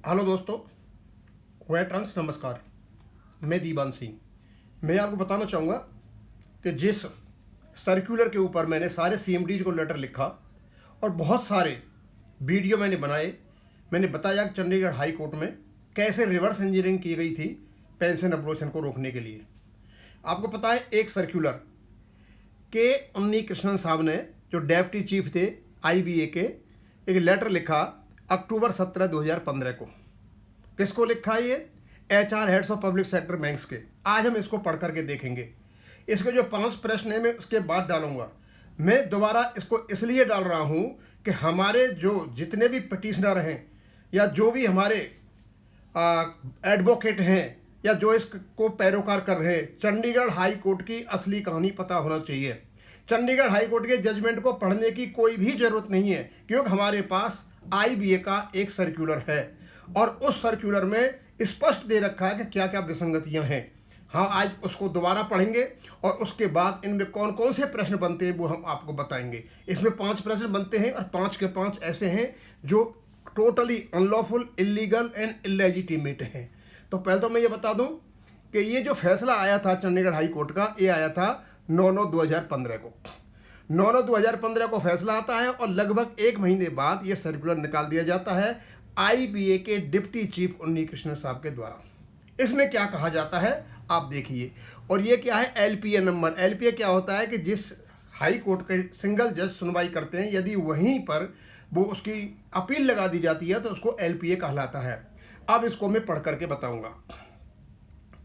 Hello दोस्तों, veterans नमस्कार। मैं दीवान सिंह। मैं आपको बताना चाहूँगा कि जिस सर्कुलर के ऊपर मैंने सारे सीएमडीज को लेटर लिखा और बहुत सारे वीडियो मैंने बनाए, मैंने बताया कि चंडीगढ़ हाई कोर्ट में कैसे रिवर्स इंजीनियरिंग की गई थी पेंशन अबॉर्शन को रोकने के लिए। आपको पता है, एक सर्कुलर के उन्नी कृष्णन साहब ने, जो डेप्टी चीफ थे आईबीए के, एक लेटर लिखा अक्टूबर 17, 2015 को। किसको लिखा है ये? HR heads of public sector banks के। आज हम इसको पढ़ करके देखेंगे। इसके जो 5 प्रश्न हैं मैं उसके बाद डालूंगा। मैं दोबारा इसको इसलिए डाल रहा हूँ कि हमारे जो जितने भी पिटिशनर हैं या जो भी हमारे एडवोकेट हैं या जो इसको पैरोकार कर रहे हैं, चंडीगढ़ हाई कोर्ट की असली कहानी पता होना चाहिए। चंडीगढ़ हाई कोर्ट के जजमेंट को पढ़ने की कोई भी ज़रूरत नहीं है, क्योंकि हमारे पास आईबीए का एक सर्कुलर है और उस सर्कुलर में स्पष्ट दे रखा है कि क्या क्या विसंगतियां हैं। हाँ, आज उसको दोबारा पढ़ेंगे और उसके बाद इनमें कौन कौन से प्रश्न बनते हैं वो हम आपको बताएंगे। इसमें 5 प्रश्न बनते हैं और 5 के 5 ऐसे हैं जो totally unlawful, illegal and illegitimate हैं। तो पहले तो मैं ये बता दूं कि ये जो फैसला आया था चंडीगढ़ हाई कोर्ट का, ये आया था 9/9/2015 को। 9/9/2015 को फैसला आता है और लगभग 1 महीने बाद ये सर्कुलर निकाल दिया जाता है आईबीए के डिप्टी चीफ उन्नी कृष्णन साहब के द्वारा। इसमें क्या कहा जाता है आप देखिए। और ये क्या है? LPA number. एलपीए क्या होता है कि जिस हाई कोर्ट के सिंगल जज सुनवाई करते हैं, यदि वहीं पर वो उसकी अपील लगा दी जाती है तो उसको एलपीए कहलाता है। अब इसको मैं पढ़ करके बताऊंगा।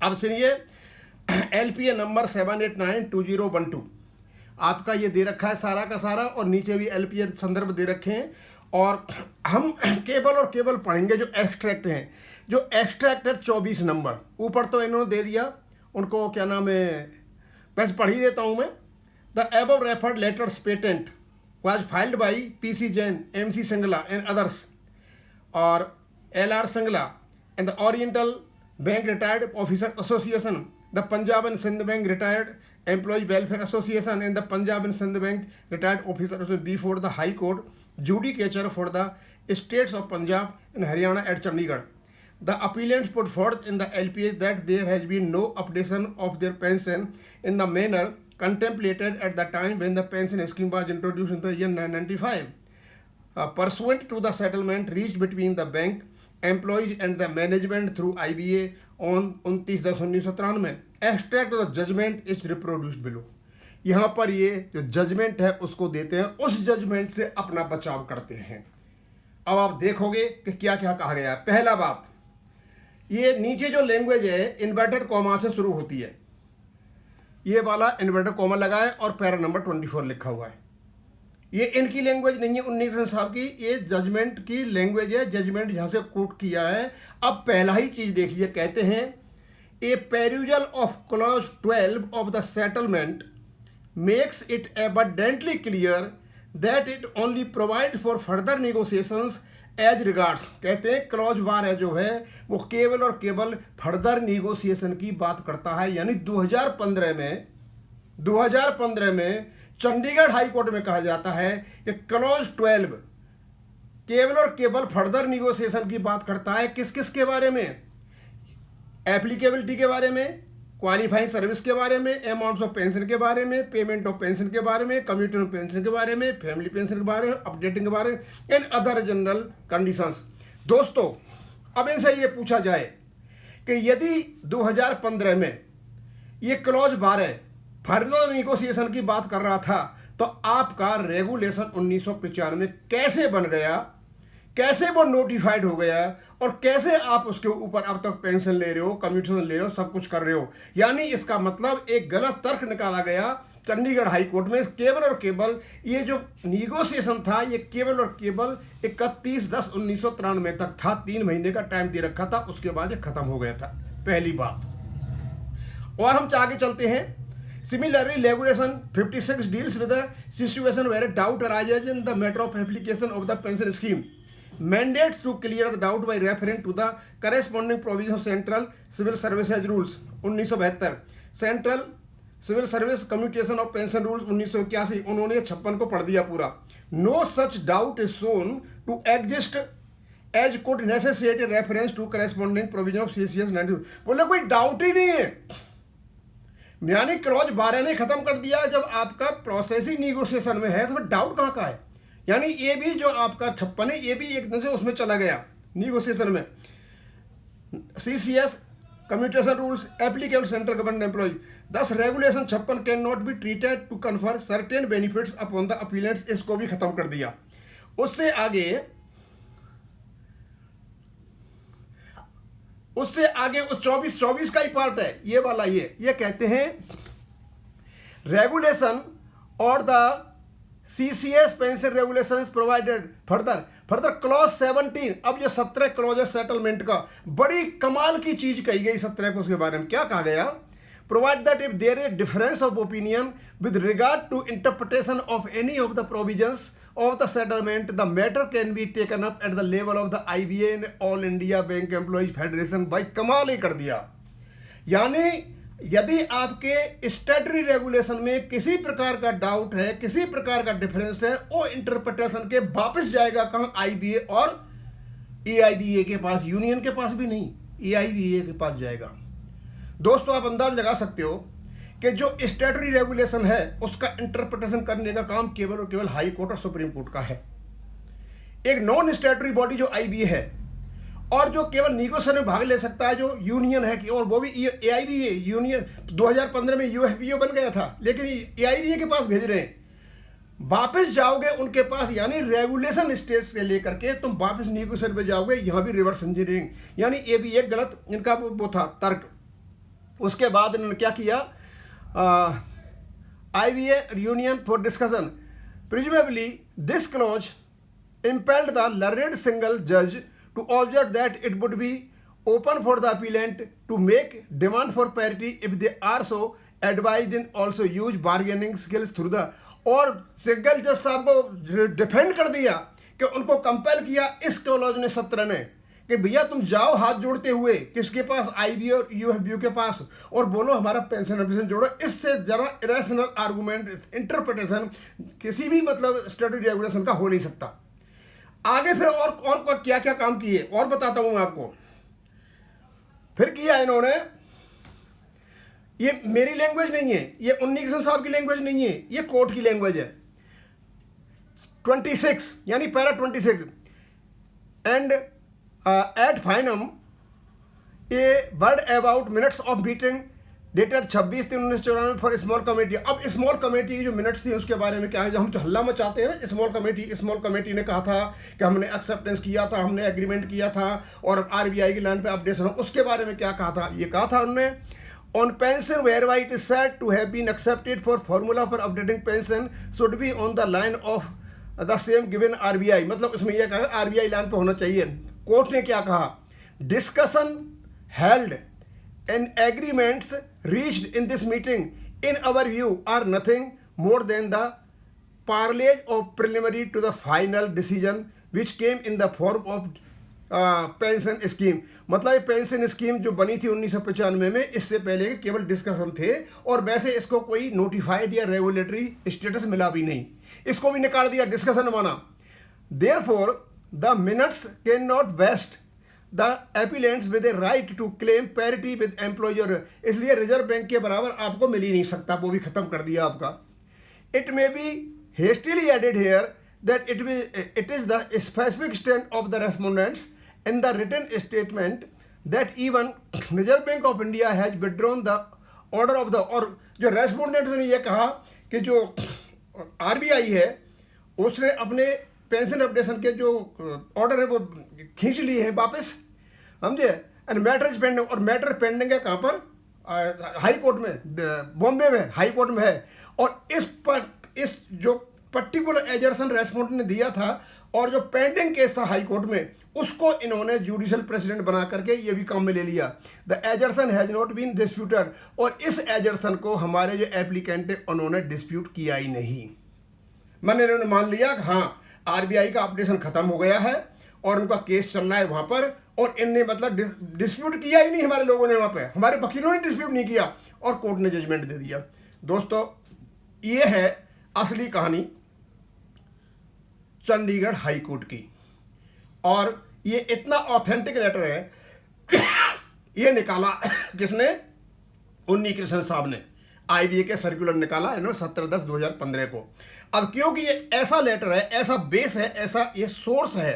अब सुनिए, एलपीए नंबर 7892012 आपका ये दे रखा है सारा का सारा, और नीचे भी एलपीए संदर्भ दे रखे हैं। और हम केवल पढ़ेंगे जो एक्सट्रैक्ट हैं। जो एक्सट्रैक्ट है 24 नंबर, ऊपर तो इन्होंने दे दिया, उनको क्या नाम है, बस पढ़ ही देता हूँ मैं। The above referred letters patent was filed by PC Jain, MC Singla and others और LR Singla and the Oriental Bank retired officer association, the Punjab and Sind Bank retired employ welfare association and the Punjab and Sind Bank retired officer before the high court judicature for the states of Punjab and Haryana at Chandigarh. The appellants put forth in the LPA that there has been no updation of their pension in the manner contemplated at the time when the pension scheme was introduced in the year 1995. Pursuant to the settlement reached between the bank employees and the management through IBA on 29/10/1993. Extract of the judgment is reproduced below. यहाँ पर ये जो judgement है उसको देते हैं, उस judgement से अपना बचाव करते हैं। अब आप देखोगे कि क्या क्या कहा गया है। पहला बात, ये नीचे जो लैंग्वेज है इन्वर्टेड कॉमा से शुरू होती है। ये वाला इन्वर्टेड कॉमा लगा है और पैरा नंबर 24 लिखा हुआ है। ये इनकी लैंग्वेज नहीं है, उन्नी कृष्णन साहब की, ये जजमेंट की लैंग्वेज है। जजमेंट यहाँ से कोट किया है। अब पहला ही चीज देखिए, कहते हैं a perusal of clause 12 of the settlement makes it abundantly clear that it only provides for further negotiations as regards। कहते हैं क्लॉज 12 जो है वो केवल और केवल फर्दर निगोशिएशन की बात करता है। यानी 2015 में चंडीगढ़ हाई कोर्ट में कहा जाता है कि क्लॉज 12 केवल और केवल फर्दर निगोशिएशन की बात करता है। किस किस के बारे में? एप्लीकेबिलिटी के बारे में, क्वालिफाइंग सर्विस के बारे में, अमाउंट्स ऑफ पेंशन के बारे में, पेमेंट ऑफ पेंशन के बारे में, कम्यूटेशन पेंशन के बारे में, फैमिली पेंशन के बारे में, अपडेटिंग के बारे में एंड अदर जनरल कंडीशंस। दोस्तों, अब इनसे ये पूछा जाए कि यदि 2015 में ये क्लॉज 12 फर्दर निगोशिएशन की बात कर रहा था, तो आपका रेगुलेशन 1995 कैसे बन गया, कैसे वो नोटिफाइड हो गया और कैसे आप उसके ऊपर अब तक पेंशन ले रहे हो, कम्यूटेशन ले रहे हो, सब कुछ कर रहे हो। यानी इसका मतलब एक गलत तर्क निकाला गया चंडीगढ़ हाई कोर्ट में। केवल और केवल ये जो निगोशिएशन था ये केवल और केवल 31/10/1993 तक था। 3 महीने का टाइम दे रखा था, उसके बाद ये खत्म हो गया था। पहली बात। और हम आगे चलते हैं। Similarly regulation 56 deals with the situation where doubt arises in the matter of application of the pension scheme, mandates to clear the doubt by referring to the corresponding provision of Central Civil Services Rules 1972, Central Civil Service Commutation of Pension Rules 1981। उन्होंने 56 को पढ़ दिया पूरा। No such doubt is shown to exist as could necessitate reference to corresponding provision of CCS 92। बोले कोई doubt ही नहीं है, यानी क्लॉज 12 ने खत्म कर दिया। जब आपका प्रोसेस ही निगोशिएशन में है तो फिर डाउट कहाँ का है, यानी ये भी जो आपका 56 है ये भी एक दिन से उसमें चला गया निगोशिएशन में। CCS commutation rules applicable central government employees, thus regulation 56 can not be treated to confer certain benefits upon the appellants, इसको भी खत्म कर दिया। उससे आगे उस 24 का ही पार्ट है ये वाला। ये कहते हैं रेगुलेशन और the CCS pension regulations provided further clause 17। अब ये 17 क्लॉज है सेटलमेंट का, बड़ी कमाल की चीज कही गई 17 को। उसके बारे में क्या कहा गया, provide that if there is difference of opinion with regard to interpretation of any of the provisions of the settlement, the matter can be taken up at the level of the IBA and All India Bank Employees Federation। भाई कमाल ही कर दिया, यानी यदि आपके statutory regulation में किसी प्रकार का डाउट है, किसी प्रकार का डिफरेंस है, वो इंटरप्रिटेशन के वापस जाएगा कहाँ, IBA और AIBA के पास, यूनियन के पास भी नहीं, AIBA के पास जाएगा। दोस्तों आप अंदाज लगा सकते हो कि जो स्टैट्यूटरी रेगुलेशन है उसका इंटरप्रिटेशन करने का काम केवल और केवल हाई कोर्ट और सुप्रीम कोर्ट का है। एक नॉन स्टैट्यूटरी बॉडी जो IBA है और जो केवल निगोशिएशन में भाग ले सकता है जो यूनियन है कि, और वो भी AIBA यूनियन 2015 में UFPO बन गया था, लेकिन AIBA के पास भेज रहे हैं। वापस जाओगे उनके पास, यानी रेगुलेशन स्टेज से लेकर के तुम वापस निगोशिएशन पे जाओगे, यहाँ भी रिवर्स इंजीनियरिंग, यानी ये भी एक गलत इनका वो था तर्क। उसके बाद इन्होंने क्या किया, IBA union for discussion, presumably this clause impelled the learned single judge to observe that it would be open for the appellant to make demand for parity if they are so advised and also use bargaining skills through the, और single जज साहब को defend कर दिया कि उनको compel किया इस क्लॉज ने 17 ने कि भैया तुम जाओ हाथ जोड़ते हुए किसके पास, IBA और UFPO के पास, और बोलो हमारा पेंशन रेगुलेशन जोड़ो। इससे जरा इरेशनल आर्गूमेंट इंटरप्रिटेशन किसी भी मतलब स्टैट्यूटरी रेगुलेशन का हो नहीं सकता। आगे फिर और क्या क्या काम किए और बताता हूं मैं आपको। फिर किया इन्होंने, ये मेरी लैंग्वेज नहीं है, ये उन्नीकृष्ण साहब की लैंग्वेज नहीं है, ये कोर्ट की लैंग्वेज है। 26 यानी पैरा 26, एंड एट फाइनम a word about minutes of meeting dated 26/3/1994 for small committee. अब स्मॉल कमेटी जो मिनट्स थी उसके बारे में क्या है, जो हम तो हल्ला मचाते हैं ना, स्मॉल कमेटी ने कहा था कि हमने एक्सेप्टेंस किया था, हमने एग्रीमेंट किया था और RBI की लाइन पे अपडेशन, उसके बारे में क्या कहा था, ये कहा था उन्होंने on pension whereby it is said to have been accepted for formula for updating pension should be on the line of the same given RBI। मतलब उसमें यह कहा RBI लाइन पे होना चाहिए। कोर्ट ने क्या कहा, discussion held and agreements reached in this meeting in our view are nothing more than the parleys of preliminary to the final decision which came in the form of pension scheme. मतलब ये pension scheme जो बनी थी 1995 में, इससे पहले केवल discussion थे और वैसे इसको कोई नोटिफाइड या रेगुलेटरी स्टेटस मिला भी नहीं, इसको भी निकाल दिया, डिस्कशन माना। Therefore the minutes cannot vest the appellants with a right to claim parity with employer। इसलिए रिजर्व बैंक के बराबर आपको मिल ही नहीं सकता, वो भी खत्म कर दिया आपका। It may be hastily added here that it is the specific stand of the respondents in the written statement that even Reserve Bank of India has withdrawn the order of the, और जो respondent ने ये कहा कि जो RBI है उसने अपने पेंशन अपडेशन के जो ऑर्डर है वो खींच लिए हैं वापस, समझे। एंड मैटर इज पेंडिंग, और मैटर पेंडिंग है कहाँ पर, हाई कोर्ट में, बॉम्बे में हाई कोर्ट में है। और इस जो पर्टिकुलर एजर्सन रेस्पोंडेंट ने दिया था और जो पेंडिंग केस था हाई कोर्ट में, उसको इन्होंने जुडिशियल प्रेसिडेंट बना करके ये भी काम में ले लिया। The assertion has not been disputed, और इस एजर्सन को हमारे जो एप्लीकेंट है उन्होंने डिस्प्यूट किया ही नहीं। मैंने इन्होंने मान लिया कि हाँ RBI का अपडेशन खत्म हो गया है और उनका केस चल रहा है वहां पर, और इनने मतलब डिस्प्यूट किया ही नहीं, हमारे लोगों ने वहां पे, हमारे वकीलों ने डिस्प्यूट नहीं किया और कोर्ट ने जजमेंट दे दिया। दोस्तों ये है असली कहानी चंडीगढ़ हाई कोर्ट की, और ये इतना ऑथेंटिक लेटर है ये निकाला किसने? उन्नी कृष्ण साहब ने आईबीए के सर्कुलर निकाला इन्होंने 17/10/2015 को। अब क्योंकि ये ऐसा लेटर है, ऐसा बेस है, ऐसा ये सोर्स है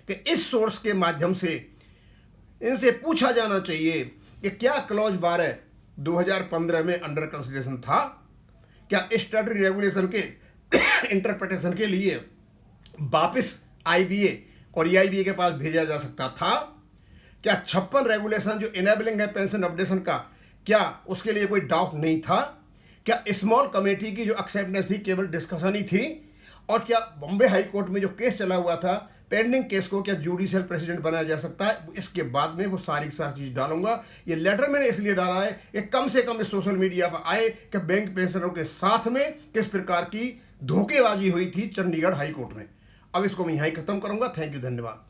कि इस सोर्स के माध्यम से इनसे पूछा जाना चाहिए कि क्या क्लॉज 12 2015 में अंडर कंसिडरेशन था? क्या स्टैट्यूटरी रेगुलेशन के इंटरप्रिटेशन के लिए वापस आईबीए और ईआईबीए के पास भेजा जा सकता था? क्या 56 रेगुलेशन जो इनेबलिंग है पेंशन अपडेशन का, क्या उसके लिए कोई डाउट नहीं था? क्या स्मॉल कमेटी की जो एक्सेप्टेंस थी केवल डिस्कशन ही थी? और क्या बॉम्बे हाई कोर्ट में जो केस चला हुआ था पेंडिंग केस को क्या जुडिशियल प्रेसिडेंट बनाया जा सकता है? इसके बाद में वो सारी चीज़ डालूंगा। ये लेटर मैंने इसलिए डाला है कि कम से कम इस सोशल मीडिया पर आए कि बैंक पेंशनरों के साथ में किस प्रकार की धोखेबाजी हुई थी चंडीगढ़ हाई कोर्ट में। अब इसको मैं यहीं खत्म करूंगा। थैंक यू, धन्यवाद।